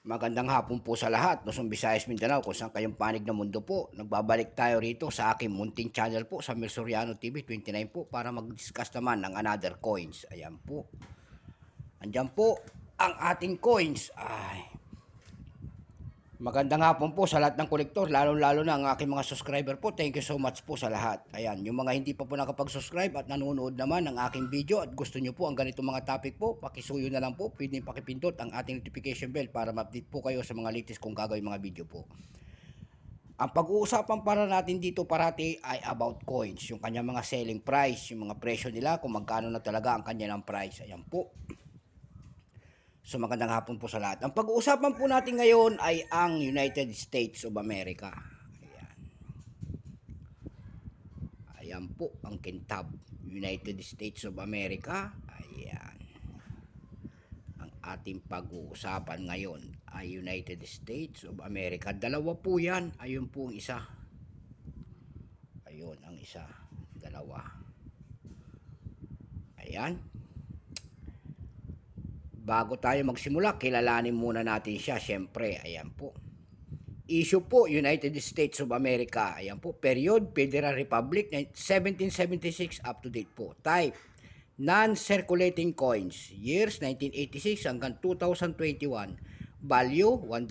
Magandang hapon po sa lahat, Luzon, Visayas, Mindanao, kung saan kayong panig ng mundo po. Nagbabalik tayo rito sa aking munting channel po sa Mel Soriano TV 29 po para mag-discuss naman ng another coins. Ayan po. Andyan po ang ating coins. Magandang hapon po sa lahat ng kolektor, lalo-lalo na ang aking mga subscriber po. Thank you so much po sa lahat. Ayan, yung mga hindi pa po nakapag-subscribe at nanonood naman ng aking video at gusto nyo po ang ganitong mga topic po, pakisuyo na lang po, pwede pakipindot ang ating notification bell para ma-update po kayo sa mga latest kong gagawin mga video po. Ang pag-uusapan para natin dito parati ay about coins, yung kanyang mga selling price, yung mga presyo nila, kung magkano na talaga ang kanyang price. Ayan po. So magandang hapon po sa lahat. Ang pag-uusapan po natin ngayon ay ang United States of America. Ayan. Ayan po ang kintab. United States of America. Ayan. Ang ating pag-uusapan ngayon ay United States of America. Dalawa po yan. Ayun po ang isa. Ayun ang isa. Dalawa. Ayan. Bago tayo magsimula, kilalanin muna natin siya. Siyempre, ayan po. Issue po, United States of America. Ayan po, period, Federal Republic, 1776 up to date po. Type, non-circulating coins, years 1986 hanggang 2021. Value, $1.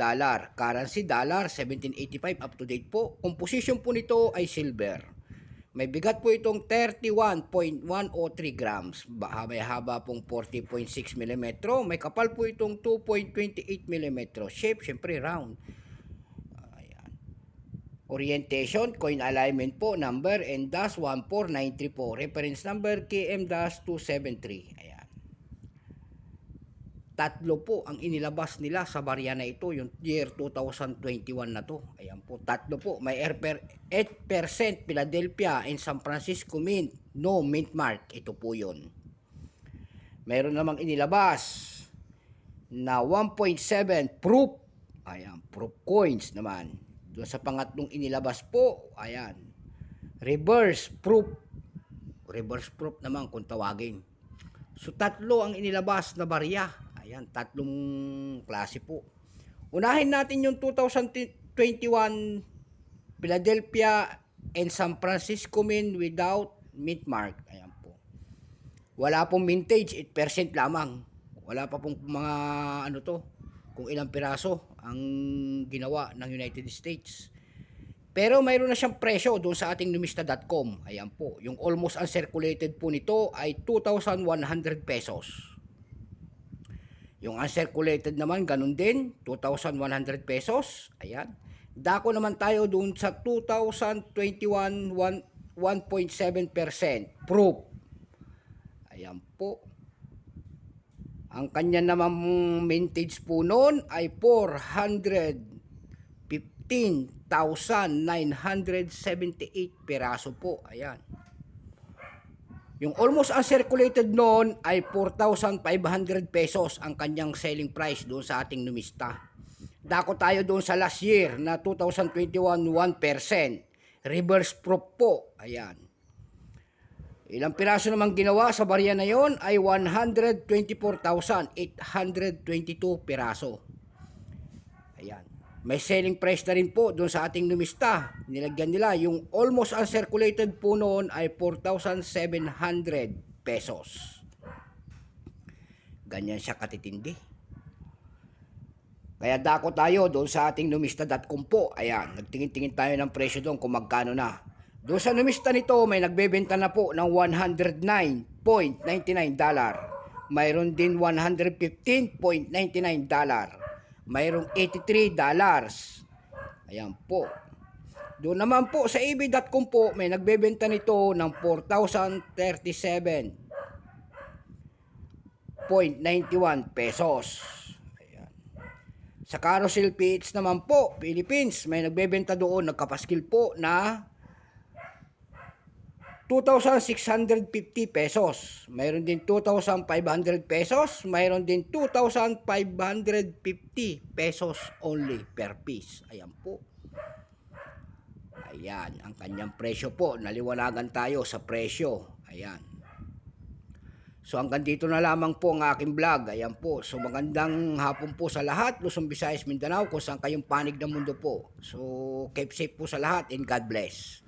Currency, dollar, 1785 up to date po. Composition po nito ay silver. May bigat po itong 31.103 grams. May haba pong 40.6 mm. May kapal po itong 2.28 mm. Shape, syempre round. Ayan. Orientation, coin alignment po, number N-14934 po. Reference number KM-273. Ayan. Tatlo po ang inilabas nila sa barya na ito, yung year 2021 na to. Ayan po, tatlo po. May 8% Philadelphia and San Francisco Mint, no mint mark. Ito po yun. Mayroon namang inilabas na 1.7 proof. Ayan, proof coins naman. Doon sa pangatlong inilabas po, ayan, reverse proof. Reverse proof naman kung tawagin. So tatlo ang inilabas na barya. Ayan, tatlong klase po. Unahin natin yung 2021 Philadelphia and San Francisco Mint without mint mark. Ayan po. Wala pong mintage, 8% lamang. Wala pa pong mga ano to, kung ilang piraso ang ginawa ng United States. Pero mayroon na siyang presyo doon sa ating numista.com. Ayan po. Yung almost uncirculated po nito ay 2,100 pesos. Yung uncirculated naman, ganun din, 2,100 pesos. Ayan. Dako naman tayo doon sa 2021, 1.7% proof. Ayan po. Ang kanya naman mintage po noon ay 415,978 piraso po. Ayan. Yung almost uncirculated noon ay 4,500 pesos ang kanyang selling price doon sa ating numista. Dako tayo doon sa last year na 2021, 1%. Reverse proof po. Ayan. Ilang piraso naman ginawa sa barya na yon ay 124,822 piraso. Ayan. May selling price na rin po doon sa ating numista. Nilagyan nila yung almost uncirculated po noon ay 4,700 pesos. Ganyan siya katitindi. Kaya dako tayo doon sa ating numista.com po. Ayan, nagtingin-tingin tayo ng presyo doon kung magkano na. Doon sa numista nito may nagbebenta na po ng $109.99. Mayroon din $115.99. Mayroong $83. Ayan po. Doon naman po sa ebay.com po may nagbebenta nito ng 4,037.91 pesos. Ayan. Sa Carousel PH naman po, Philippines, may nagbebenta doon, nagkapaskil po na 2,650 pesos. Mayroon din 2,500 pesos. Mayroon din 2,550 pesos only per piece. Ayan po. Ayan, ang kanyang presyo po. Naliwanagan tayo sa presyo. Ayan. So hanggang dito na lamang po ang aking vlog. Ayan po. So magandang hapon po sa lahat, Luzon, Visayas, Mindanao, kung saan kayong panig ng mundo po. So keep safe po sa lahat and God bless.